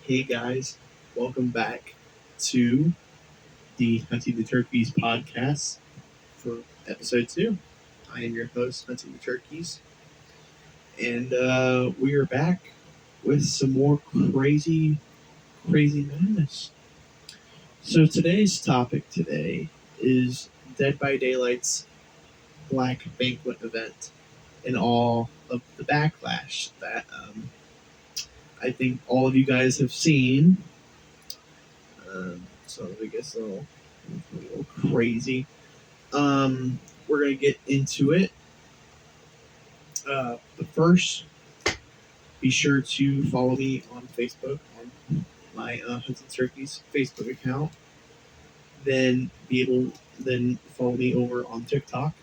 Hey guys, welcome back to the Huntingtheturkeyz podcast for episode 2. I am your host, Huntingtheturkeyz, and we are back with some more crazy madness. So today's topic is Dead by Daylight's Black Banquet event and all of the backlash that I think all of you guys have seen. So I guess a little crazy. We're gonna get into it. But first, be sure to follow me on Facebook on my Huntingtheturkeyz Facebook account. Then follow me over on TikTok.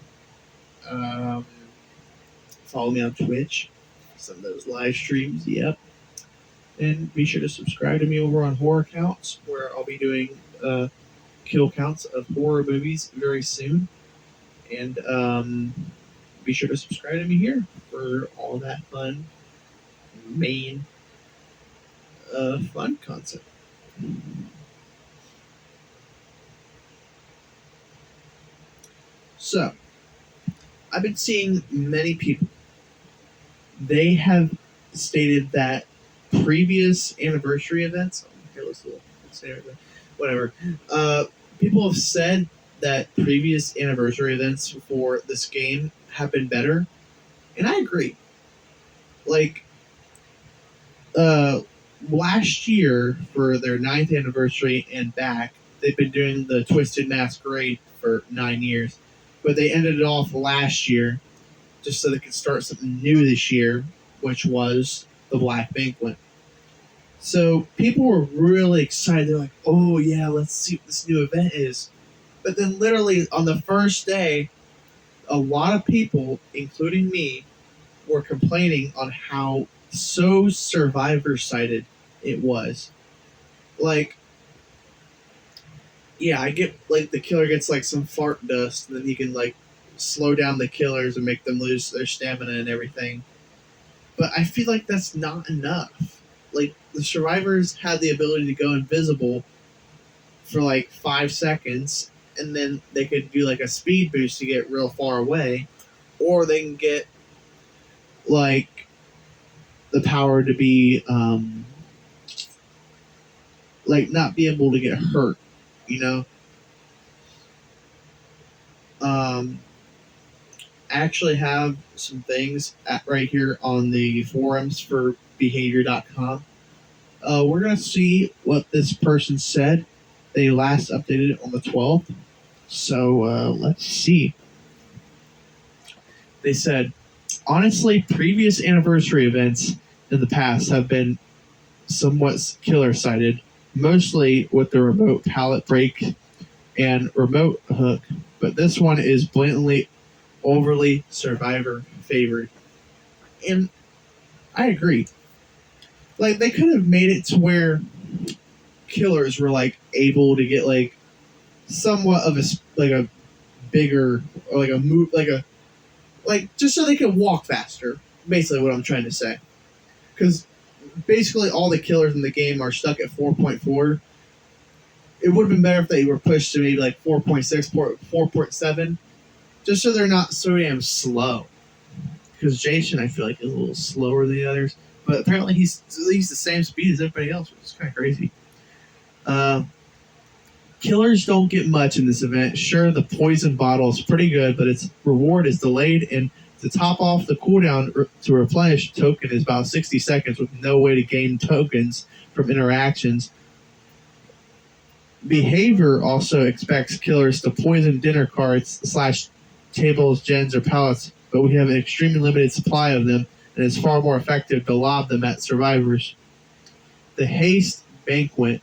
Follow me on Twitch. Some of those live streams. Yep. And be sure to subscribe to me over on Horror Counts, where I'll be doing kill counts of horror movies very soon. And be sure to subscribe to me here for all that fun content. So, I've been seeing many people. They have stated that previous anniversary events. Whatever. People have said that previous anniversary events for this game have been better, and I agree. Like, last year for their 9th anniversary and back, they've been doing the Twisted Masquerade for 9 years, but they ended it off last year just so they could start something new this year, which was the Black Banquet. So people were really excited. They're like, oh yeah, let's see what this new event is. But then literally on the first day, a lot of people, including me, were complaining on how so survivor-sided it was. Like, yeah, I get, like, the killer gets, like, some fart dust, and then he can, like, slow down the killers and make them lose their stamina and everything. But I feel like that's not enough. Like, the survivors had the ability to go invisible for, like, 5 seconds, and then they could do, like, a speed boost to get real far away, or they can get, like, the power to be, like, not be able to get hurt, you know? I actually have some things right here on the forums for behavior.com. We're going to see what this person said. They last updated it on the 12th. So let's see. They said, honestly, previous anniversary events in the past have been somewhat killer-sided, mostly with the remote pallet break and remote hook, but this one is blatantly overly survivor favored. And I agree. Like, they could have made it to where killers were, like, able to get, like, somewhat of a bigger, or like a move, like just so they could walk faster, basically what I'm trying to say. Because basically all the killers in the game are stuck at 4.4. It would have been better if they were pushed to maybe like 4.6, 4.7, just so they're not so damn slow. Because Jason, I feel like, is a little slower than the others, but apparently he's at least the same speed as everybody else, which is kind of crazy. Killers don't get much in this event. Sure, the poison bottle is pretty good, but its reward is delayed, and to top off the cooldown to replenish token is about 60 seconds with no way to gain tokens from interactions. Behavior also expects killers to poison dinner cards / tables, gens, or pallets, but we have an extremely limited supply of them, and it's far more effective to lob them at survivors. The Haste Banquet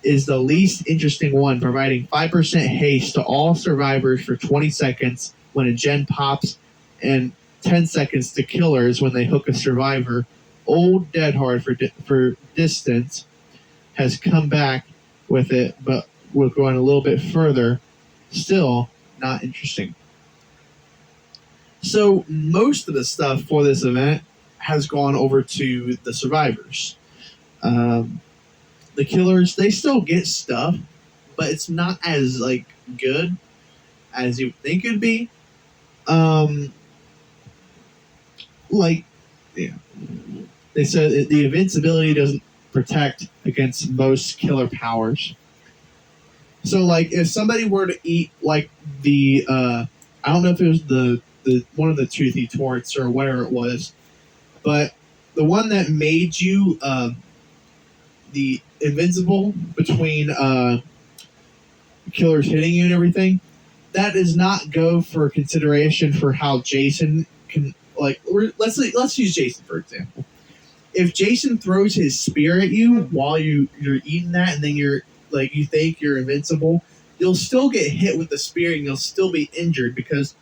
is the least interesting one, providing 5% haste to all survivors for 20 seconds when a gen pops, and 10 seconds to killers when they hook a survivor. Old Dead Hard for distance has come back with it, but we're going a little bit further. Still not interesting. So most of the stuff for this event has gone over to the survivors. the killers, they still get stuff, but it's not as like good as you would think it'd be. Um, like, yeah, they said the invincibility doesn't protect against most killer powers. So, like, if somebody were to eat like the, I don't know if it was the one of the toothy torts or whatever it was, but the one that made you the invincible between killers hitting you and everything, that does not go for consideration for how Jason can, like, let's use Jason for example. If Jason throws his spear at you while you're eating that, and then you're like, you think you're invincible, you'll still get hit with the spear and you'll still be injured because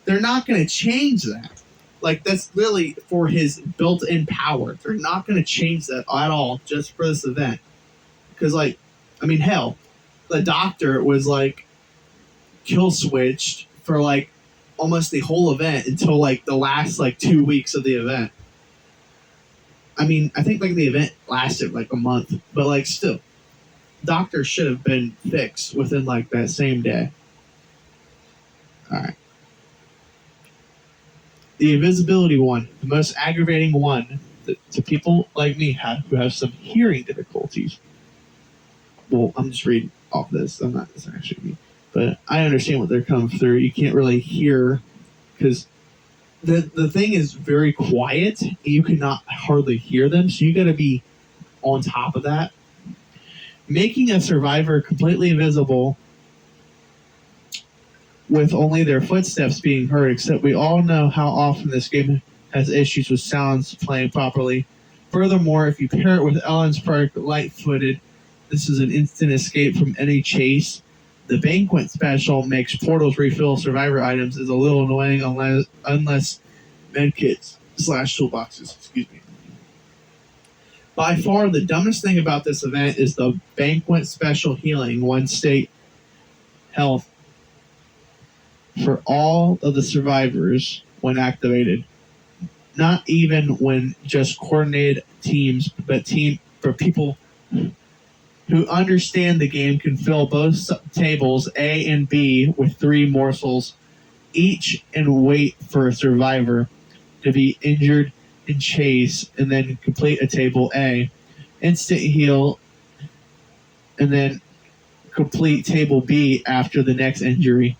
they're not going to change that. Like, that's really for his built-in power. They're not going to change that at all just for this event. Because, like, I mean, hell, the Doctor was, like, kill switched for, like, almost the whole event until, like, the last, like, 2 weeks of the event. I mean, I think, like, the event lasted, like, a month. But, like, still, Doctor should have been fixed within, like, that same day. Alright. The invisibility one, the most aggravating one to people like me who have some hearing difficulties. Well, I'm just reading off this. I'm not. It's actually me, but I understand what they're coming through. You can't really hear because the thing is very quiet. You cannot hardly hear them, so you got to be on top of that. Making a survivor completely invisible with only their footsteps being heard, except we all know how often this game has issues with sounds playing properly. Furthermore, if you pair it with Ellen's perk, Light-Footed, this is an instant escape from any chase. The Banquet special makes portals refill survivor items is a little annoying unless medkits / toolboxes. Excuse me. By far, the dumbest thing about this event is the Banquet special healing 1 state health for all of the survivors when activated. Not even when just coordinated teams, but for people who understand the game can fill both tables A and B with 3 morsels each and wait for a survivor to be injured and chase and then complete a table A, instant heal, and then complete table B after the next injury.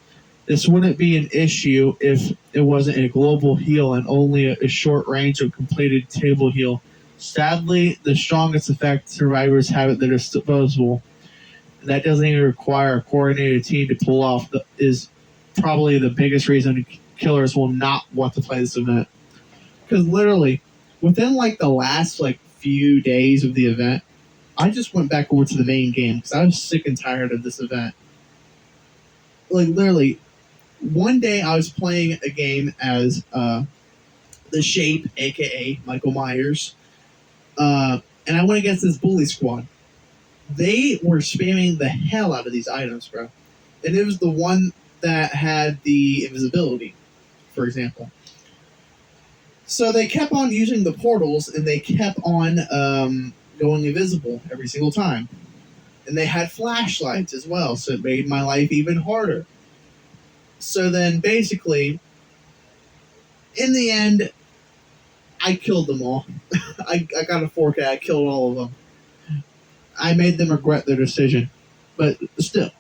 This wouldn't be an issue if it wasn't a global heal and only a short range of completed table heal. Sadly, the strongest effect survivors have at their disposal. That doesn't even require a coordinated team to pull off. Is probably the biggest reason killers will not want to play this event. Because literally, within like the last like few days of the event, I just went back over to the main game because I was sick and tired of this event. Like literally, one day I was playing a game as the Shape, aka Michael Myers, and I went against this bully squad. They were spamming the hell out of these items, bro. And it was the one that had the invisibility, for example. So they kept on using the portals, and they kept on going invisible every single time. And they had flashlights as well, so it made my life even harder. So then, basically, in the end, I killed them all. I got a 4K. I killed all of them. I made them regret their decision. But still,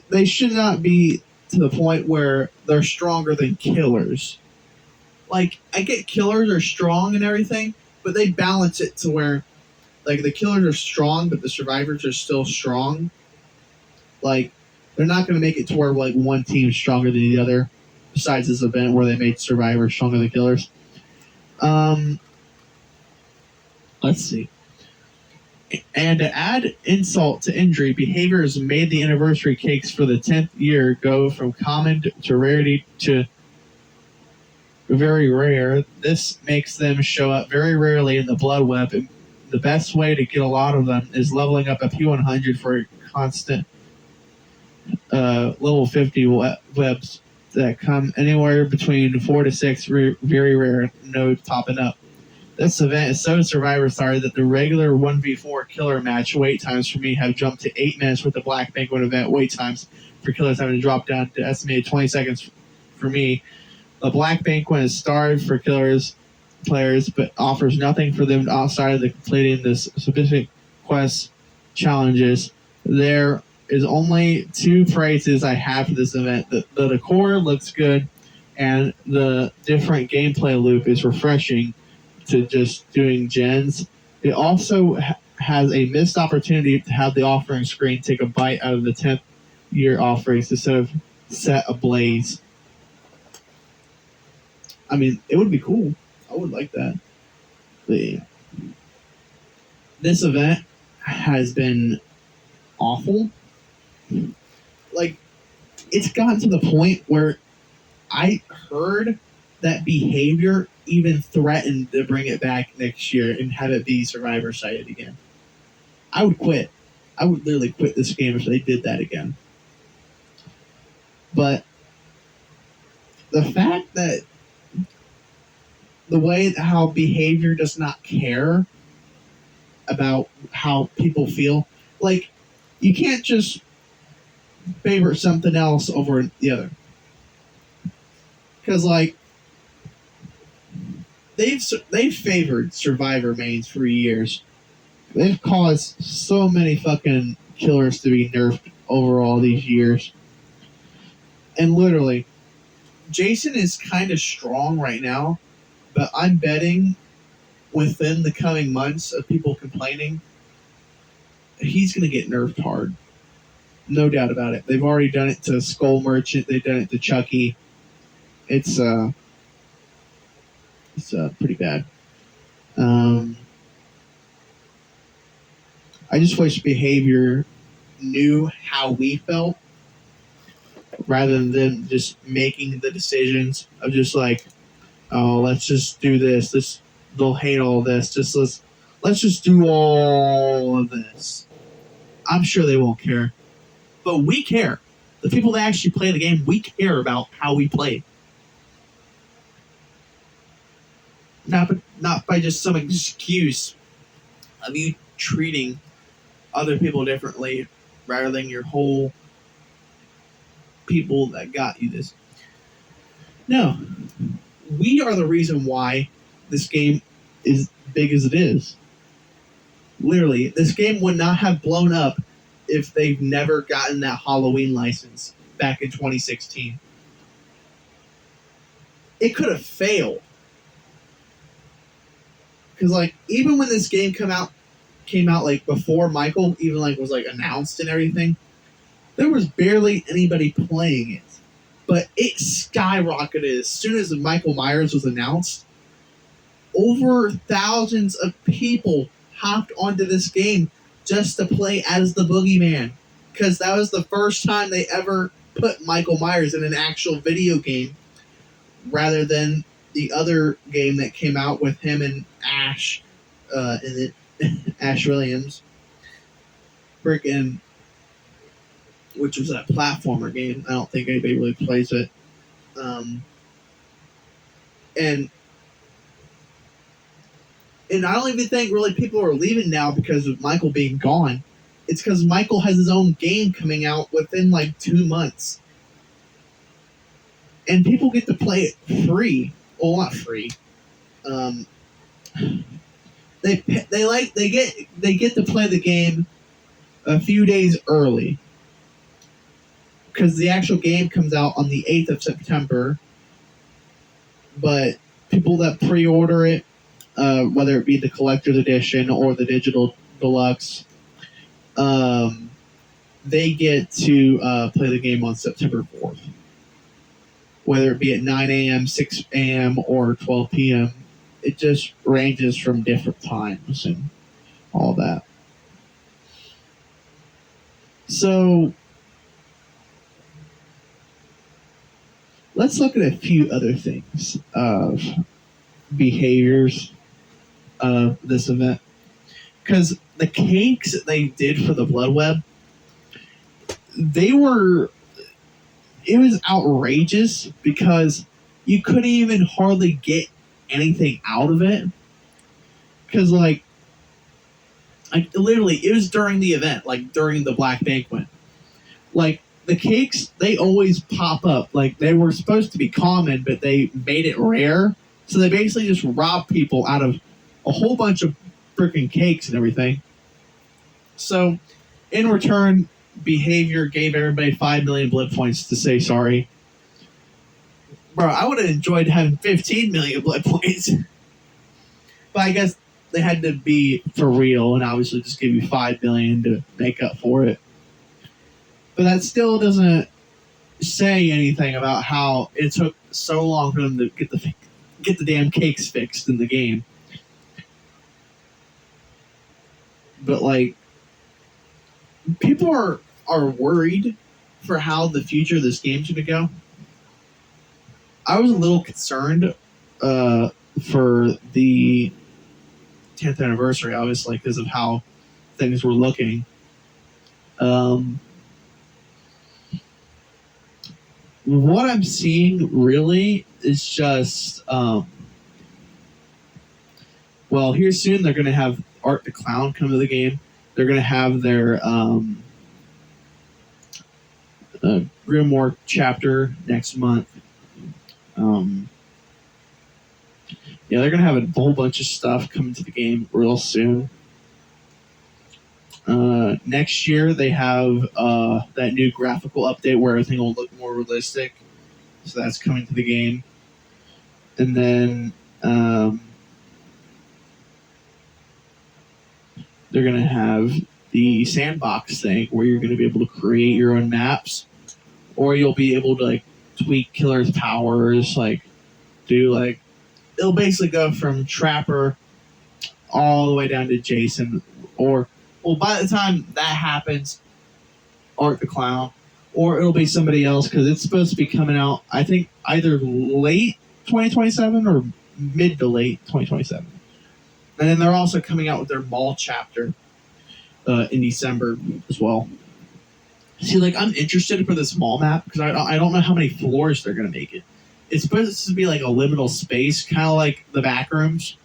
they should not be to the point where they're stronger than killers. Like, I get killers are strong and everything, but they balance it to where, like, the killers are strong, but the survivors are still strong. Like, they're not going to make it to where, like, one team's stronger than the other, besides this event where they made survivors stronger than killers. Let's see. And to add insult to injury, behaviors made the anniversary cakes for the 10th year go from common to rarity to very rare. This makes them show up very rarely in the blood web. And the best way to get a lot of them is leveling up a P100 for a constant level 50 webs that come anywhere between 4 to 6 very rare nodes popping up. This event is so Survivor started that the regular 1v4 killer match wait times for me have jumped to 8 minutes, with the Black Banquet event wait times for killers having to drop down to estimated 20 seconds for me. The Black Banquet is starved for players, but offers nothing for them outside of the completing the specific quest challenges. There is only 2 praises I have for this event. The decor looks good, and the different gameplay loop is refreshing to just doing gens. It also has a missed opportunity to have the offering screen take a bite out of the 10th year offerings instead of set ablaze. I mean, it would be cool. I would like that. But yeah. This event has been awful. Like, it's gotten to the point where I heard that behavior even threatened to bring it back next year and have it be Survivor sided again. I would quit. I would literally quit this game if they did that again. But the fact that the way how behavior does not care about how people feel, like, you can't just favor something else over the other. Because, like, they've favored Survivor mains for years. They've caused so many fucking killers to be nerfed over all these years. And literally, Jason is kind of strong right now, but I'm betting within the coming months of people complaining, he's going to get nerfed hard. No doubt about it. They've already done it to Skull Merchant. They've done it to Chucky. It's pretty bad. I just wish behavior knew how we felt rather than just making the decisions of just like, oh, let's just do this. They'll hate all this. Let's just do all of this. I'm sure they won't care, but we care. The people that actually play the game, we care about how we play. Not by just some excuse of you treating other people differently rather than your whole people that got you this. No. We are the reason why this game is big as it is. Literally, this game would not have blown up if they've never gotten that Halloween license back in 2016. It could have failed. Because, like, even when this game came out, like, before Michael even, like, was, like, announced and everything, there was barely anybody playing it. But it skyrocketed as soon as Michael Myers was announced. Over thousands of people hopped onto this game just to play as the Boogeyman. Because that was the first time they ever put Michael Myers in an actual video game rather than the other game that came out with him and Ash in it, Ash Williams, freaking, which was a platformer game. I don't think anybody really plays it. And I don't even think really people are leaving now because of Michael being gone. It's because Michael has his own game coming out within like 2 months. And people get to play it free. Well, not free. They get to play the game a few days early because the actual game comes out on the 8th of September. But people that pre-order it, whether it be the collector's edition or the digital deluxe, they get to play the game on September 4th. Whether it be at 9 a.m., 6 a.m., or 12 p.m. It just ranges from different times and all that. So, let's look at a few other things of behaviors of this event. Because the cakes that they did for the Blood Web, it was outrageous because you couldn't even hardly get anything out of it. because like literally, it was during the event, like during the Black Banquet. Like the cakes, they always pop up. Like they were supposed to be common, but they made it rare. So they basically just robbed people out of a whole bunch of freaking cakes and everything. So in return, Behavior gave everybody 5 million blood points to say sorry. Bro, I would have enjoyed having 15 million blood points. But I guess they had to be for real and obviously just give you 5 million to make up for it. But that still doesn't say anything about how it took so long for them to get the damn cakes fixed in the game. But like, people are worried for how the future of this game's going to go. I was a little concerned for the 10th anniversary, obviously, because of how things were looking. What I'm seeing really is just, well, here soon they're going to have Art the Clown come to the game. They're going to have their Grimoire chapter next month. Yeah, they're going to have a whole bunch of stuff coming to the game real soon. Next year, they have that new graphical update where everything will look more realistic. So that's coming to the game. And then they're going to have the sandbox thing where you're going to be able to create your own maps. Or you'll be able to like tweak killers' powers, like do like... It'll basically go from Trapper all the way down to Jason, or, well, by the time that happens, Art the Clown, or it'll be somebody else, because it's supposed to be coming out, I think, either late 2027 or mid to late 2027. And then they're also coming out with their mall chapter in December as well. See, like, I'm interested for this mall map, because I don't know how many floors they're going to make it. It's supposed to be like a liminal space, kind of like the back rooms.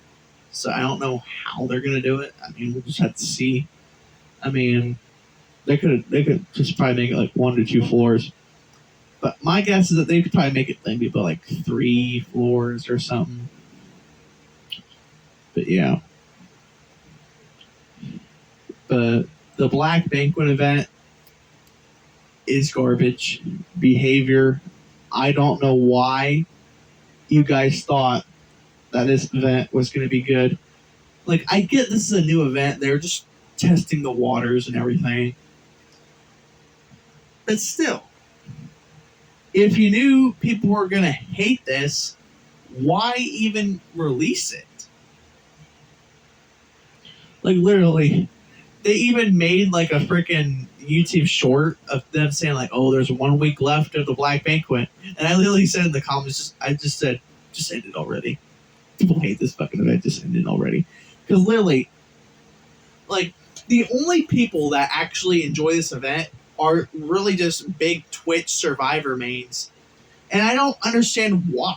So I don't know how they're going to do it. I mean, we'll just have to see. I mean, they could just probably make it like 1 to 2 floors. But my guess is that they could probably make it maybe about like 3 floors or something. But yeah. But the Black Banquet event is garbage. Behavior... I don't know why you guys thought that this event was going to be good. Like, I get this is a new event. They're just testing the waters and everything. But still, if you knew people were going to hate this, why even release it? Like, literally, they even made, like, a freaking YouTube short of them saying, like, oh, there's 1 week left of the Black Banquet. And I literally said in the comments, I just said, just end it already. People hate this fucking event, just end it already. Because literally, like, the only people that actually enjoy this event are really just big Twitch Survivor mains. And I don't understand why.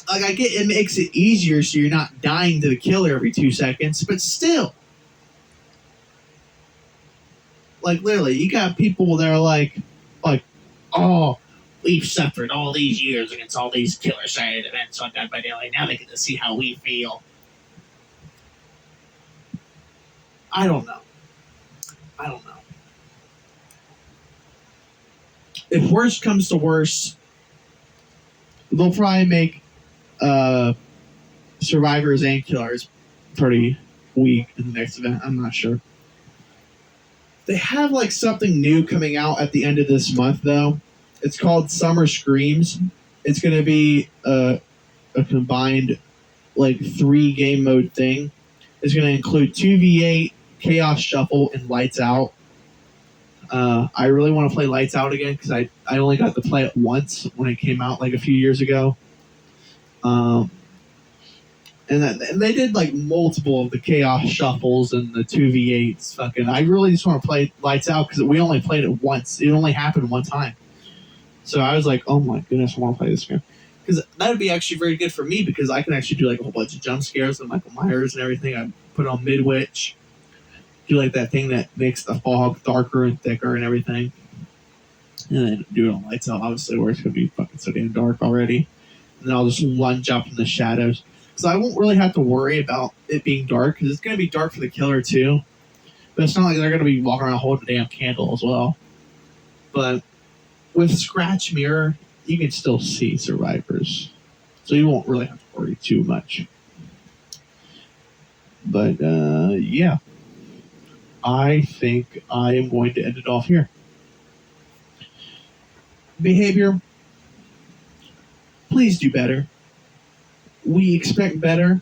Like, I get it makes it easier so you're not dying to the killer every 2 seconds, but still. Like, literally, you got people that are like, oh, we've suffered all these years against all these killer-sided events on Dead by Daylight. Now they get to see how we feel. I don't know. If worst comes to worst, they'll probably make survivors and killers pretty weak in the next event. I'm not sure. They have like something new coming out at the end of this month, though. It's called Summer Screams. It's going to be a combined like 3 game mode thing. It's going to include 2v8, Chaos Shuffle, and Lights Out. I really want to play Lights Out again because I only got to play it once when it came out like a few years ago. And they did like multiple of the Chaos Shuffles and the 2v8s. Fucking, I really just want to play Lights Out because we only played it once. It only happened one time. So I was like, oh my goodness, I want to play this game. because that would be actually very good for me because I can actually do like a whole bunch of jump scares with Michael Myers and everything. I put on Midwitch, do like that thing that makes the fog darker and thicker and everything. And then do it on lights out, obviously, where it's going to be fucking so damn dark already. And then I'll just lunge up in the shadows. Because I won't really have to worry about it being dark, because it's going to be dark for the killer, too. But it's not like they're going to be walking around holding a damn candle as well. But with Scratch Mirror, you can still see survivors. So you won't really have to worry too much. But, yeah. I think I am going to end it off here. Behavior, please do better. We expect better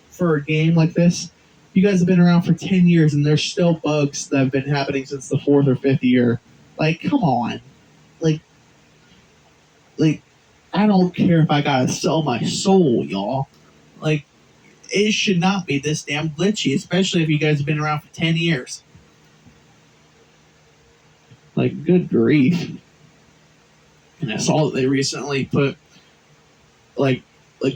for a game like this. You guys have been around for 10 years and there's still bugs that have been happening since the 4th or 5th year. Like, come on. Like, I don't care if I gotta sell my soul, y'all. Like, it should not be this damn glitchy, especially if you guys have been around for 10 years. Like, good grief. And I saw that they recently put like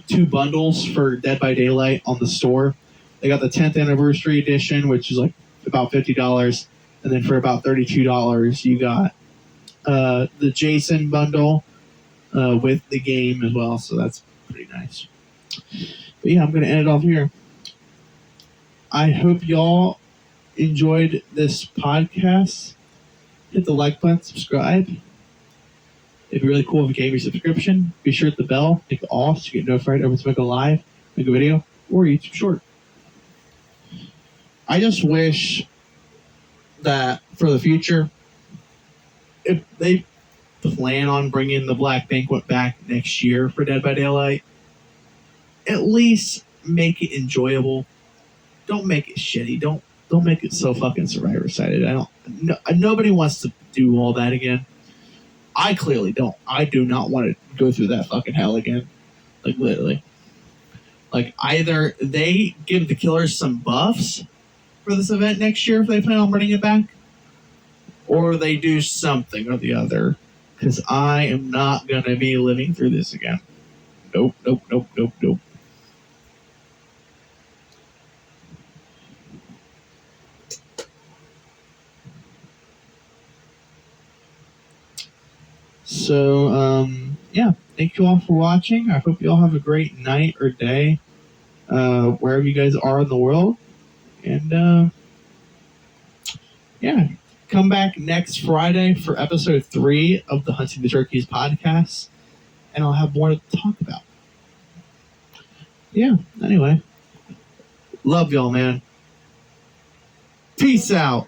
2 bundles for Dead by Daylight on the store. They got the 10th anniversary edition, which is like about $50, and then for about $32, you got the Jason bundle with the game as well. So that's pretty nice. But yeah, I'm gonna end it off here. I hope y'all enjoyed this podcast. Hit the like button, subscribe. It'd be really cool if you gave your subscription. Be sure to hit the bell, make it all, so you get notified every time we make a live, make a video, or YouTube short. I just wish that for the future, if they plan on bringing the Black Banquet back next year for Dead by Daylight, at least make it enjoyable. Don't make it shitty. Don't make it so fucking survivor-sided. Nobody wants to do all that again. I clearly don't. I do not want to go through that fucking hell again. Like, literally. Like, either they give the killers some buffs for this event next year if they plan on bringing it back, or they do something or the other. Because I am not going to be living through this again. Nope. So, yeah, thank you all for watching. I hope you all have a great night or day, wherever you guys are in the world. And, yeah, come back next Friday for episode 3 of the Hunting the Turkeys podcast, and I'll have more to talk about. Yeah, anyway, love y'all, man. Peace out.